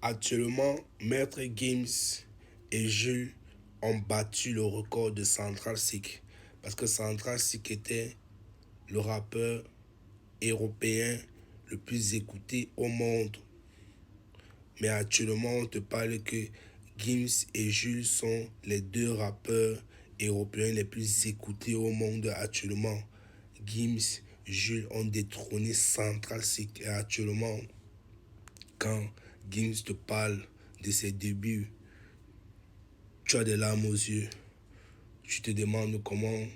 Actuellement, Maître Gims et Jules ont battu le record de Central Cee. Parce que Central Cee était le rappeur européen le plus écouté au monde. Mais actuellement, on te parle que Gims et Jules sont les deux rappeurs européens les plus écoutés au monde actuellement. Gims, Jules ont détrôné Central Cee. Et actuellement, quand Gims te parle de ses débuts, tu as des larmes aux yeux. Tu te demandes comment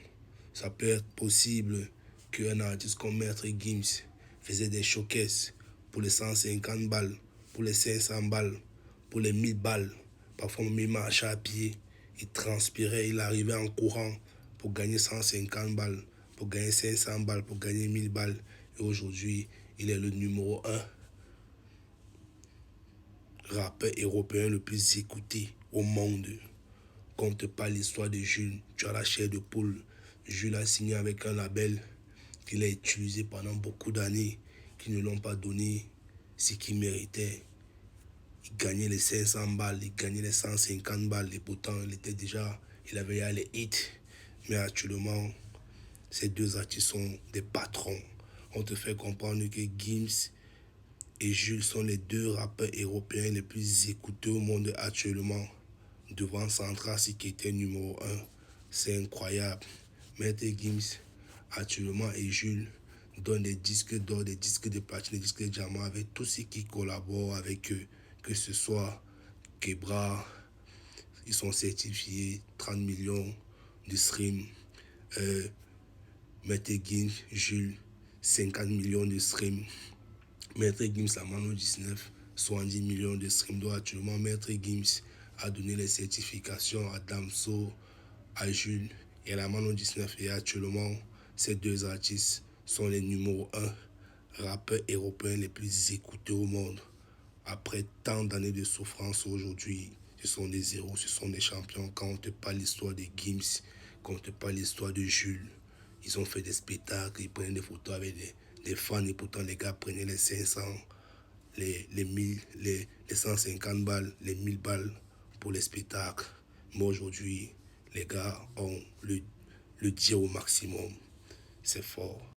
ça peut être possible qu'un artiste comme Maître Gims faisait des showcases pour les 150 balles, pour les 500 balles, pour les 1000 balles. Parfois, même il marchait à pied, il transpirait, il arrivait en courant pour gagner 150 balles, pour gagner 500 balles, pour gagner 1000 balles. Et aujourd'hui, il est le numéro 1 rappeur européen le plus écouté au monde. Quand on te parle l'histoire de Jules, tu as la chair de poule. Jules a signé avec un label qu'il a utilisé pendant beaucoup d'années, qui ne l'ont pas donné ce qu'il méritait. Il gagnait les 500 balles, il gagnait les 150 balles, et pourtant il avait ya les hits. Mais actuellement, ces deux artistes sont des patrons. On te fait comprendre que Gims et Jules sont les deux rappeurs européens les plus écoutés au monde actuellement, devant Central Cee qui était numéro 1. C'est incroyable. Maître Gims actuellement et Jules donnent des disques d'or, des disques de platine, des disques de diamant avec tous ceux qui collaborent avec eux, que ce soit Quebra, ils sont certifiés 30 millions de streams. Maître Gims, Jules, 50 millions de streams. Maître Gims à Mano 19, 70 millions de streams. Donc actuellement, Maître Gims a donné les certifications à Damso, à Jules et à la Mano 19. Et actuellement, ces deux artistes sont les numéros 1 rappeurs européens les plus écoutés au monde. Après tant d'années de souffrance, aujourd'hui, ce sont des héros, ce sont des champions. Quand on te parle l'histoire de Gims, quand on te parle l'histoire de Jules, ils ont fait des spectacles, ils prenaient des photos avec des fans et pourtant les gars prenaient les 500, les 1000, les 150 balles, les 1000 balles pour les spectacles. Mais aujourd'hui, les gars ont le dire au maximum. C'est fort.